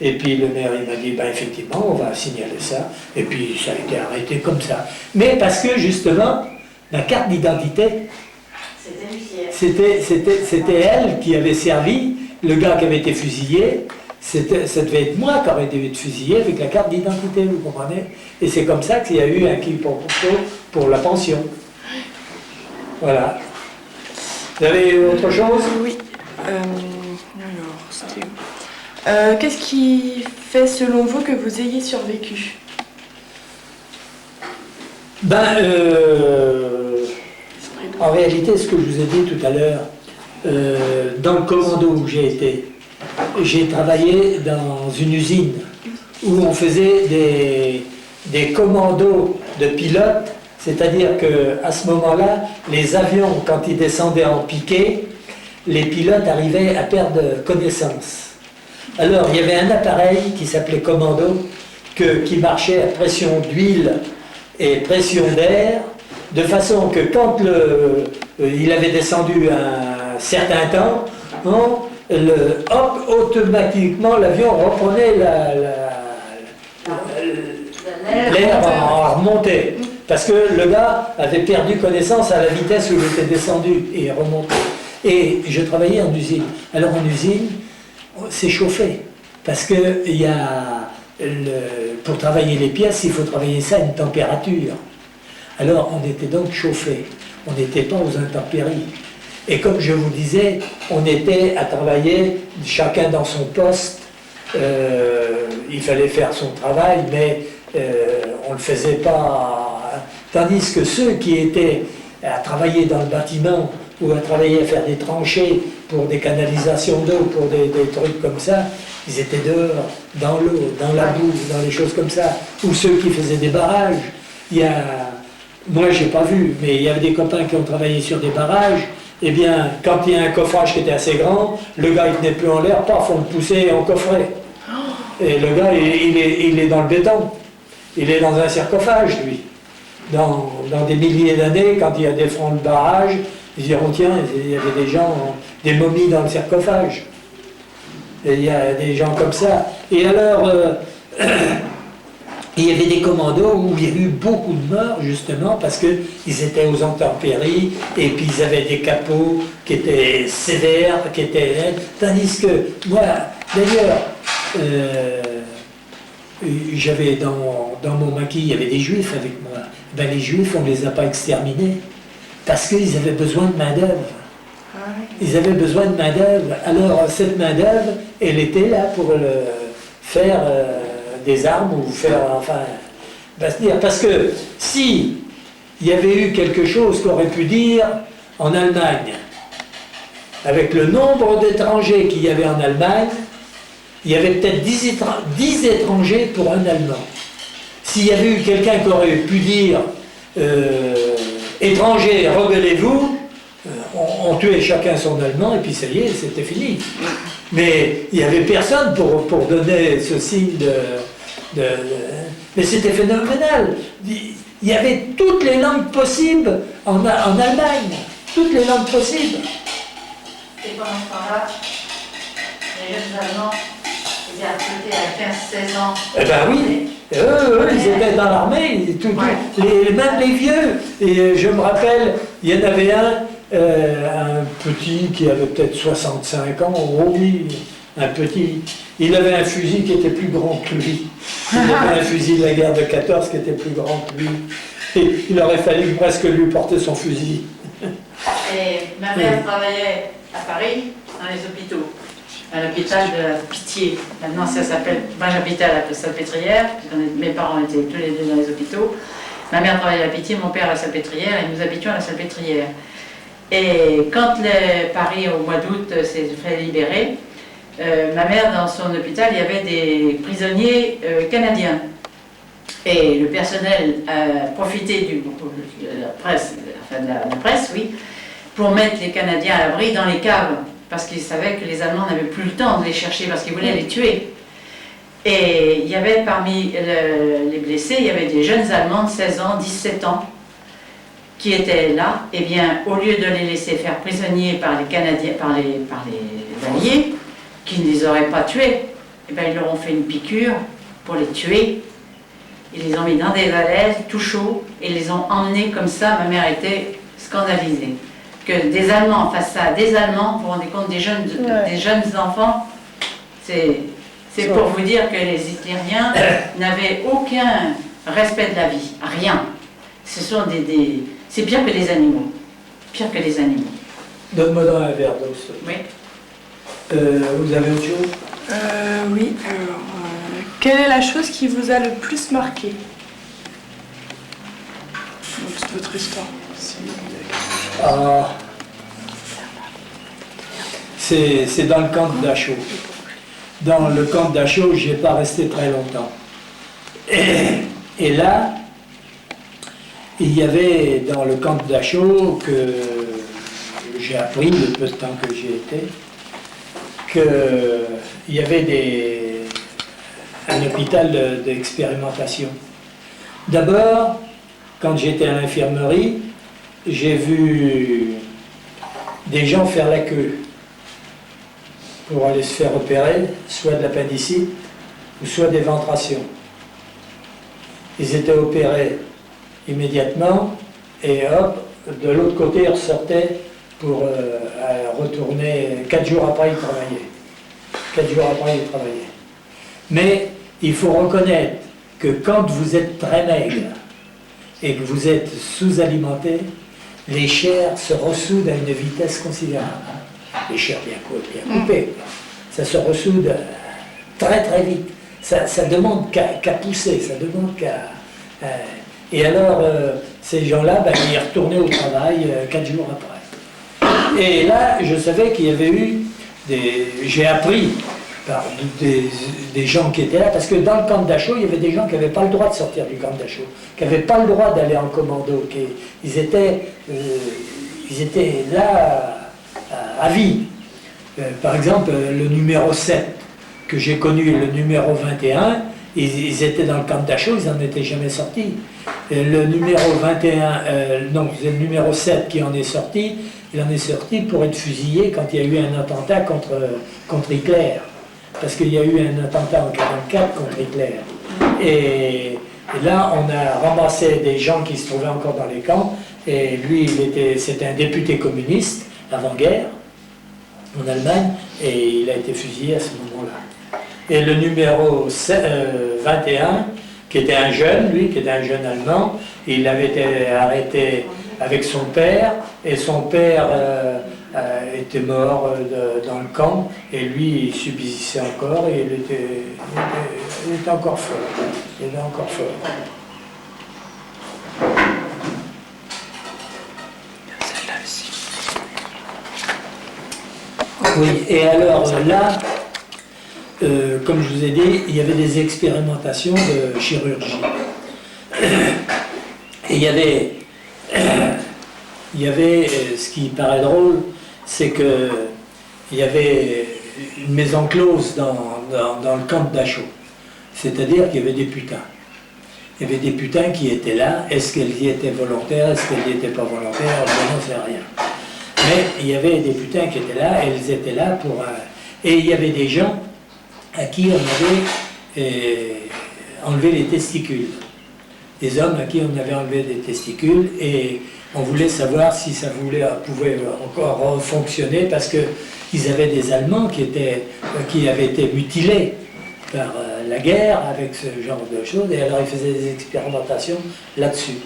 Speaker 1: et puis le maire il m'a dit, ben effectivement, on va signaler ça, et puis ça a été arrêté comme ça. Mais parce que justement, la carte d'identité, c'était elle qui avait servi, le gars qui avait été fusillé, ça devait être moi qui aurais été fusillé avec la carte d'identité, vous comprenez? Et c'est comme ça qu'il y a eu un quiproquo pour la pension. Voilà. Vous avez autre chose?
Speaker 3: Oui. Alors, c'était où? Qu'est-ce qui fait, selon vous, que vous ayez survécu?
Speaker 1: Ben, en réalité, ce que je vous ai dit tout à l'heure, dans le commando où j'ai été, j'ai travaillé dans une usine où on faisait des commandos de pilotes. C'est-à-dire qu'à ce moment-là, les avions, quand ils descendaient en piqué, les pilotes arrivaient à perdre connaissance. Alors, il y avait un appareil qui s'appelait commando, qui marchait à pression d'huile et pression d'air, de façon que quand il avait descendu un certain temps, automatiquement, l'avion reprenait l'air en remontée. Parce que le gars avait perdu connaissance à la vitesse où il était descendu et remonté. Et je travaillais en usine. Alors en usine, c'est chauffé. Parce que pour travailler les pièces, il faut travailler ça à une température. Alors on était donc chauffé. On n'était pas aux intempéries. Et comme je vous disais, on était à travailler chacun dans son poste. Il fallait faire son travail, mais on ne le faisait pas... Tandis que ceux qui étaient à travailler dans le bâtiment ou à travailler à faire des tranchées pour des canalisations d'eau, pour des trucs comme ça, ils étaient dehors, dans l'eau, dans la boue, dans les choses comme ça. Ou ceux qui faisaient des barrages. Moi, j'ai pas vu, mais il y avait des copains qui ont travaillé sur des barrages. Eh bien, quand il y a un coffrage qui était assez grand, le gars il tenait plus en l'air, paf, on le poussait et on coffrait. Et le gars, il est dans le béton. Il est dans un sarcophage, lui. Dans des milliers d'années, quand il y a des fronts de barrage, ils diront, tiens, il y avait des gens, des momies dans le sarcophage. Et il y a des gens comme ça. Et alors, il y avait des commandos où il y a eu beaucoup de morts, justement, parce qu'ils étaient aux intempéries, et puis ils avaient des capots qui étaient sévères, tandis que, moi, d'ailleurs, j'avais dans mon maquis, il y avait des juifs avec moi. Ben, les juifs, on ne les a pas exterminés, parce qu'ils avaient besoin de main-d'œuvre. Ils avaient besoin de main-d'œuvre. Alors, cette main-d'œuvre, elle était là pour faire des armes ou faire, enfin, dire. Parce que si il y avait eu quelque chose qu'on aurait pu dire en Allemagne, avec le nombre d'étrangers qu'il y avait en Allemagne, il y avait peut-être 10 étrangers pour un Allemand. S'il y avait eu quelqu'un qui aurait pu dire étrangers, rebellez-vous, on tuait chacun son Allemand et puis ça y est, c'était fini. Mais il n'y avait personne pour donner ce signe mais c'était phénoménal. Il y avait toutes les langues possibles en Allemagne, toutes les langues possibles.
Speaker 2: Et pendant ce temps-là, les jeunes Allemands étaient recrutés à 15-16 ans.
Speaker 1: Eh ben oui, eux, ils étaient dans l'armée, même les vieux. Et je me rappelle, il y en avait un petit qui avait peut-être 65 ans, oh oui, un petit. Il avait un fusil qui était plus grand que lui. Il avait un fusil de la guerre de 14 qui était plus grand que lui. Et il aurait fallu presque lui porter son fusil.
Speaker 2: Et ma mère travaillait à Paris, dans les hôpitaux, à l'hôpital de la Pitié. Maintenant, ça s'appelle. Moi, j'habitais à la Salpêtrière, mes parents étaient tous les deux dans les hôpitaux. Ma mère travaillait à la Pitié, mon père à la Salpêtrière, et nous habitions à la Salpêtrière. Et quand Paris, au mois d'août, s'est fait libérer, ma mère, dans son hôpital, il y avait des prisonniers canadiens. Et le personnel a profité de la presse, oui, pour mettre les Canadiens à l'abri dans les caves, parce qu'ils savaient que les Allemands n'avaient plus le temps de les chercher, parce qu'ils voulaient les tuer. Et il y avait parmi les blessés, il y avait des jeunes Allemands de 16 ans, 17 ans, qui étaient là. Et bien, au lieu de les laisser faire prisonniers par les Canadiens, par les Alliés, qui ne les auraient pas tués, et bien, ils leur ont fait une piqûre pour les tuer. Ils les ont mis dans des valaises, tout chaud, et les ont emmenés comme ça. Ma mère était scandalisée. Que des Allemands fassent ça, des Allemands, vous vous rendez compte, des jeunes enfants, c'est pour vous dire que les Hitlériens n'avaient aucun respect de la vie, rien. Ce sont c'est pire que les animaux, pire que les animaux.
Speaker 1: Donne-moi dans un verre d'eau.
Speaker 2: Oui.
Speaker 1: Vous avez autre chose?
Speaker 3: Oui. Alors, quelle est la chose qui vous a le plus marqué dans votre histoire?
Speaker 1: C'est dans le camp de Dachau. Dans le camp de Dachau, je n'y ai pas resté très longtemps. Et là, il y avait dans le camp de Dachau, que j'ai appris le peu de temps que j'y étais, qu'il y avait un hôpital d'expérimentation. D'abord, quand j'étais à l'infirmerie, j'ai vu des gens faire la queue pour aller se faire opérer, soit de l'appendicite, ou soit des ventrations. Ils étaient opérés immédiatement, et hop, de l'autre côté, ils ressortaient pour retourner. 4 jours après, ils travaillaient. 4 jours après, ils travaillaient. Mais il faut reconnaître que quand vous êtes très maigre et que vous êtes sous-alimenté, les chairs se ressoudent à une vitesse considérable. Les chairs bien coupées. Ça se ressoude très très vite. Ça demande qu'à pousser, ça demande qu'à... et alors, ces gens-là, ils retournaient au travail 4 jours après. Et là, je savais qu'il y avait eu j'ai appris par des gens qui étaient là, parce que dans le camp de Dachau, il y avait des gens qui n'avaient pas le droit de sortir du camp de Dachau, qui n'avaient pas le droit d'aller en commando, ils étaient là à vie. Par exemple, le numéro 7 que j'ai connu, le numéro 21, ils étaient dans le camp de Dachau, ils n'en étaient jamais sortis. Le numéro 21, non, c'est le numéro 7 qui en est sorti, il en est sorti pour être fusillé quand il y a eu un attentat contre Hitler. Parce qu'il y a eu un attentat en 1944 contre Hitler. Et là, on a ramassé des gens qui se trouvaient encore dans les camps, et lui, c'était un député communiste avant-guerre, en Allemagne, et il a été fusillé à ce moment-là. Et le numéro 21, qui était un jeune, lui, qui était un jeune Allemand, il avait été arrêté avec son père, et son père était mort dans le camp, et lui, il subsistait encore, et il était encore fort. Il était encore fort. Oui, et alors là, comme je vous ai dit, il y avait des expérimentations de chirurgie. Et il y avait ce qui paraît drôle, c'est qu'il y avait une maison close dans le camp de Dachau. C'est-à-dire qu'il y avait des putains. Il y avait des putains qui étaient là. Est-ce qu'elles y étaient volontaires? Est-ce qu'elles n'y étaient pas volontaires? Je n'en sais rien. Mais il y avait des putains qui étaient là, elles étaient là pour... et il y avait des gens à qui on avait enlevé les testicules. Des hommes à qui on avait enlevé des testicules, et on voulait savoir si ça pouvait encore fonctionner, parce qu'ils avaient des Allemands qui avaient été mutilés par la guerre avec ce genre de choses, et alors ils faisaient des expérimentations là-dessus.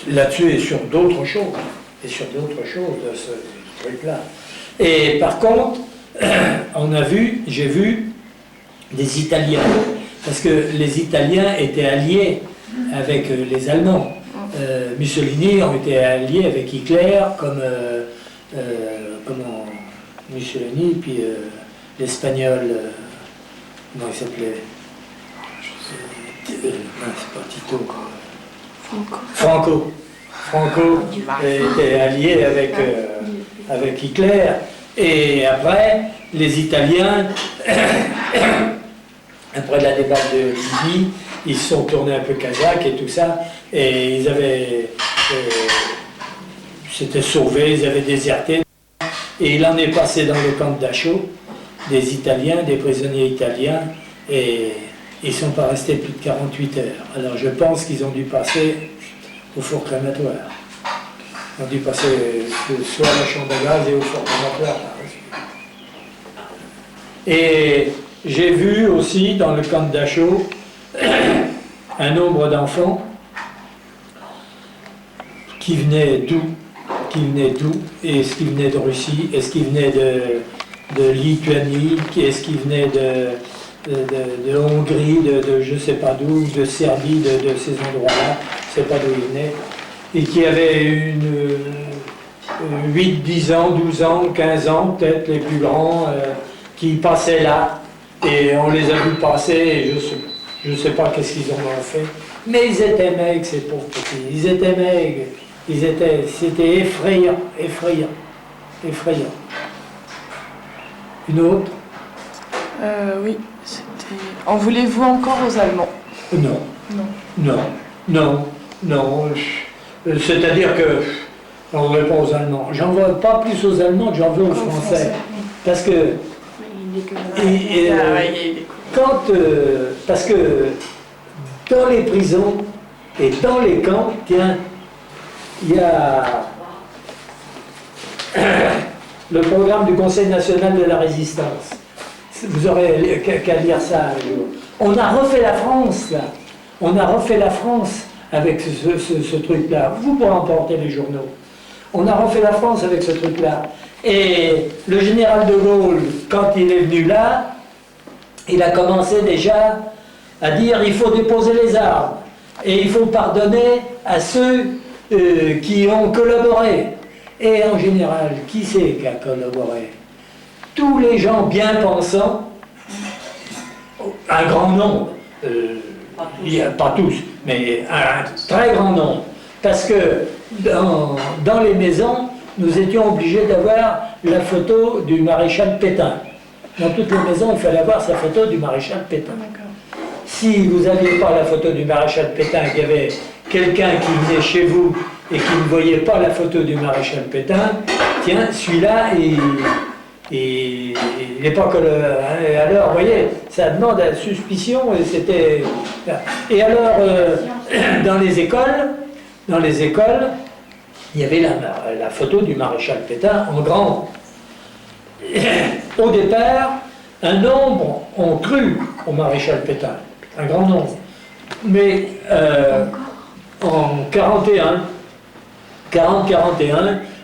Speaker 1: Là-dessus et sur d'autres choses. Et sur d'autres choses de ce truc-là. Et par contre, j'ai vu des Italiens, parce que les Italiens étaient alliés avec les Allemands. Mussolini ont été alliés avec Hitler, comme Mussolini, puis l'Espagnol, comment il s'appelait? C'est pas Tito, Franco. Franco était allié avec Hitler, et après, les Italiens, après la débatte de Libye, ils se sont tournés un peu kazakh et tout ça, et ils avaient s'étaient sauvés, ils avaient déserté, et il en est passé dans le camp de Dachau, des Italiens, des prisonniers italiens, et ils ne sont pas restés plus de 48 heures. Alors je pense qu'ils ont dû passer au four crématoire. On a dû passer soit à la chambre de gaz et au four crématoire. Et j'ai vu aussi dans le camp de Dachau un nombre d'enfants qui venaient d'où, est-ce qu'ils venaient de Russie, est-ce qu'ils venaient de Lituanie, est-ce qu'ils venaient de Hongrie, de je ne sais pas d'où, de Serbie, de ces endroits-là, je ne sais pas d'où ils venaient, et qui avaient 8, 10 ans, 12 ans, 15 ans, peut-être les plus grands, qui passaient là, et on les a vus passer, et je ne sais pas qu'est-ce qu'ils en ont fait, mais ils étaient maigres, ces pauvres petits, ils étaient maigres, c'était effrayant. Une autre?
Speaker 3: Oui, c'était... En voulez-vous encore aux Allemands?
Speaker 1: Non. C'est-à-dire que on ne veut pas aux Allemands. J'en veux pas plus aux Allemands que j'en veux aux Français. Parce que... parce que dans les prisons et dans les camps, tiens, il y a le programme du Conseil national de la résistance. Vous aurez qu'à lire ça un jour. On a refait la France, là. On a refait la France avec ce truc-là. Vous pourrez emporter les journaux. On a refait la France avec ce truc-là. Et le général de Gaulle, quand il est venu là, il a commencé déjà à dire il faut déposer les armes. Et il faut pardonner à ceux qui ont collaboré. Et en général, qui c'est qui a collaboré? Tous les gens bien pensants, un grand nombre, pas tous, mais un très grand nombre, parce que dans les maisons, nous étions obligés d'avoir la photo du maréchal Pétain. Dans toutes les maisons, il fallait avoir sa photo du maréchal Pétain. Si vous n'aviez pas la photo du maréchal Pétain, qu'il y avait quelqu'un qui venait chez vous et qui ne voyait pas la photo du maréchal Pétain, tiens, celui-là, il n'est pas que le... Hein, et alors, vous voyez, ça demande à suspicion, et c'était... Et alors, dans les écoles, il y avait la photo du maréchal Pétain en grand. Au départ, un nombre ont cru au maréchal Pétain, un grand nombre. Mais en 40-41,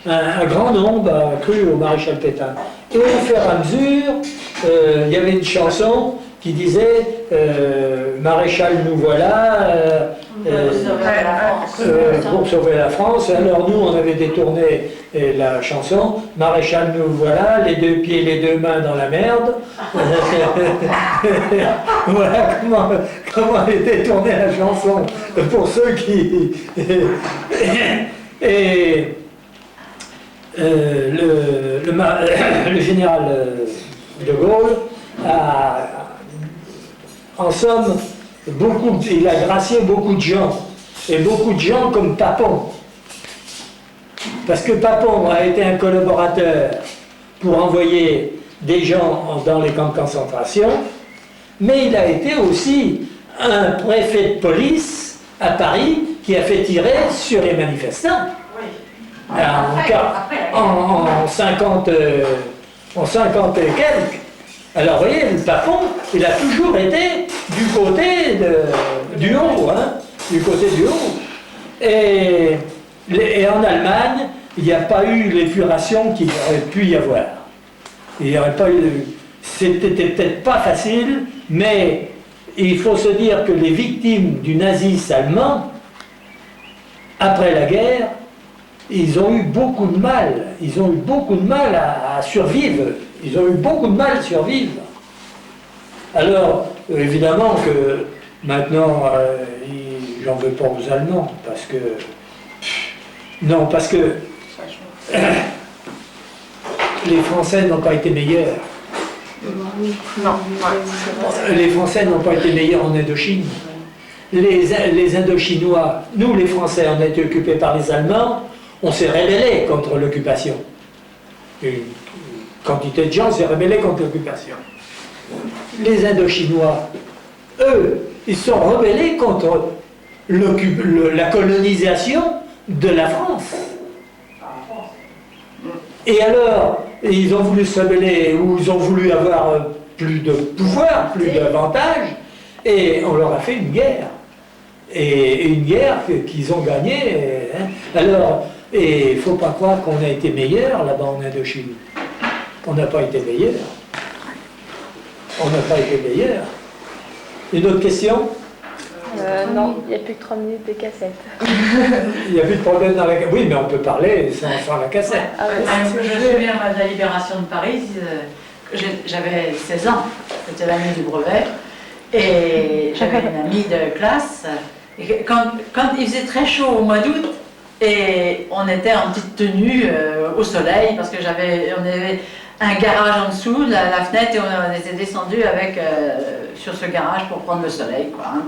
Speaker 1: un grand nombre a cru au maréchal Pétain. Et au fur et à mesure, il y avait une chanson qui disait Maréchal, nous voilà, pour sauver la France. Alors nous, on avait détourné la chanson Maréchal, nous voilà, les deux pieds, les deux mains dans la merde. Voilà comment était tournée la chanson pour ceux qui. Et le général de Gaulle a, en somme, il a gracié beaucoup de gens, et beaucoup de gens comme Papon. Parce que Papon a été un collaborateur pour envoyer des gens dans les camps de concentration, mais il a été aussi un préfet de police à Paris qui a fait tirer sur les manifestants. En 50 et quelques. Alors vous voyez, le Papon, il a toujours été du côté du haut, hein, du côté du haut. Et en Allemagne, il n'y a pas eu l'épuration qu'il aurait pu y avoir. Il n'y aurait pas eu. C'était peut-être pas facile, mais il faut se dire que les victimes du nazisme allemand, après la guerre, ils ont eu beaucoup de mal. Ils ont eu beaucoup de mal à survivre. Ils ont eu beaucoup de mal à survivre. Alors, évidemment que maintenant, j'en veux pas aux Allemands, parce que... Non, parce que les Français n'ont pas été meilleurs.
Speaker 3: Non.
Speaker 1: Les Français n'ont pas été meilleurs en Indochine. Les Indochinois, nous les Français, on a été occupés par les Allemands, on s'est rébellés contre l'occupation. Une quantité de gens s'est rébellée contre l'occupation. Les Indochinois, eux, ils sont rebellés contre la colonisation de la France. Et alors, ils ont voulu se rebeller, ou ils ont voulu avoir plus de pouvoir, plus d'avantages, et on leur a fait une guerre. Et une guerre qu'ils ont gagnée. Hein. Alors, et il ne faut pas croire qu'on a été meilleurs là-bas en Indochine. On n'a pas été meilleurs. On n'a pas été meilleurs. Une autre question?
Speaker 5: Non, il n'y a plus que 3 minutes de cassette.
Speaker 1: Il n'y a plus de problème dans la cassette. Oui, mais on peut parler sans la cassette.
Speaker 5: Ah ouais,
Speaker 2: Je me souviens de la libération de Paris, j'avais 16 ans, c'était l'année du brevet, et j'avais une amie de classe, et quand il faisait très chaud au mois d'août, et on était en petite tenue au soleil, parce que on avait un garage en dessous, la fenêtre, et on était descendu sur ce garage pour prendre le soleil, quoi. Hein.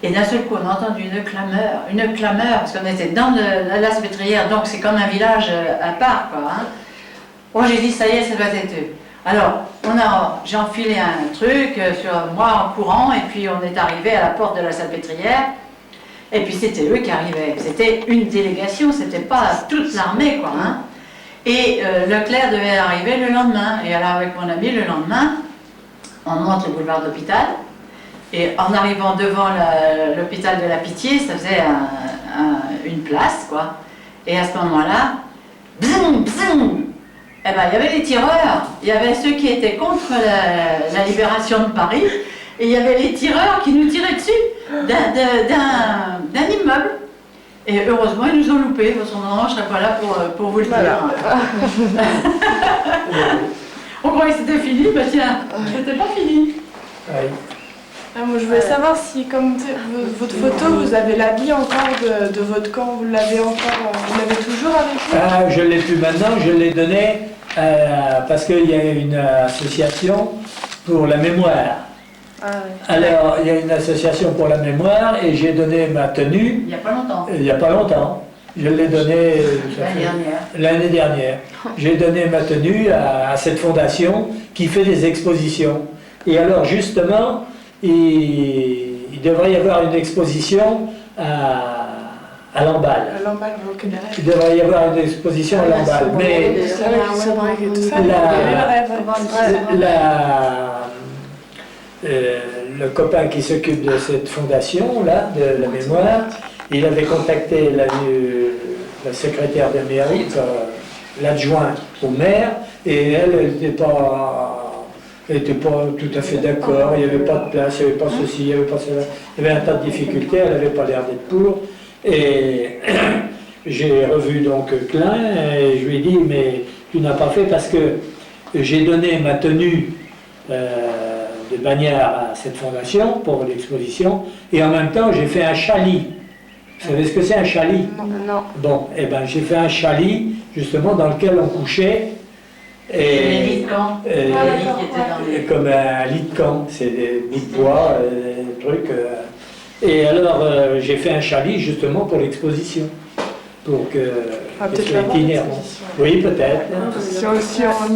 Speaker 2: Et d'un seul coup, on a entendu une clameur, parce qu'on était dans la Salpêtrière, donc c'est comme un village à part, quoi. Hein. Bon, j'ai dit, ça y est, ça doit être eux. Alors, j'ai enfilé un truc sur moi en courant, et puis on est arrivé à la porte de la Salpêtrière, et puis c'était eux qui arrivaient. C'était une délégation, c'était pas toute l'armée, quoi. Hein. Et Leclerc devait arriver le lendemain, et alors avec mon ami, le lendemain, on monte le boulevard d'Hôpital. Et en arrivant devant l'hôpital de la Pitié, ça faisait une place, quoi. Et à ce moment-là, bzoum, bzoum, eh ben, il y avait les tireurs. Il y avait ceux qui étaient contre la libération de Paris, et il y avait les tireurs qui nous tiraient dessus d'un immeuble. Et heureusement, ils nous ont loupés, parce qu'on ne serait pas là pour vous le dire. On croyait que c'était fini, bah tiens, c'était pas fini.
Speaker 1: Oui.
Speaker 3: Moi, je voulais savoir si, comme votre photo, vous avez l'habit encore de votre camp, vous l'avez toujours avec vous?
Speaker 1: Je ne l'ai plus maintenant, je l'ai donné parce qu'il y a une association pour la mémoire.
Speaker 2: Ah, ouais.
Speaker 1: Alors, il y a une association pour la mémoire et j'ai donné ma tenue.
Speaker 2: Il n'y a pas longtemps.
Speaker 1: Il n'y a pas longtemps. Je l'ai donné l'année dernière. J'ai donné ma tenue à cette fondation qui fait des expositions. Et alors, justement, il devrait y avoir une exposition à Lamballe. Il devrait y avoir une exposition à Lamballe. Mais le copain qui s'occupe de cette fondation, là, de la mémoire, il avait contacté la secrétaire de mairie, l'adjointe au maire, et elle n'était pas tout à fait d'accord, il n'y avait pas de place, il n'y avait pas ceci, il n'y avait pas cela, il y avait un tas de difficultés, elle n'avait pas l'air d'être pour, et j'ai revu donc Klein, et je lui ai dit, mais tu n'as pas fait parce que j'ai donné ma tenue de bannière à cette fondation pour l'exposition, et en même temps j'ai fait un chalit. Vous savez ce que c'est un chalit?
Speaker 5: Non.
Speaker 1: Bon, eh ben j'ai fait un chalit justement dans lequel on couchait.
Speaker 2: Les lits de camp.
Speaker 1: Comme un lit de camp, c'est des bouts de bois, des trucs. Et alors j'ai fait un chalit justement pour l'exposition. Pour que
Speaker 3: peut-être
Speaker 1: soit itinérant. Oui, peut-être.
Speaker 3: C'est aussi en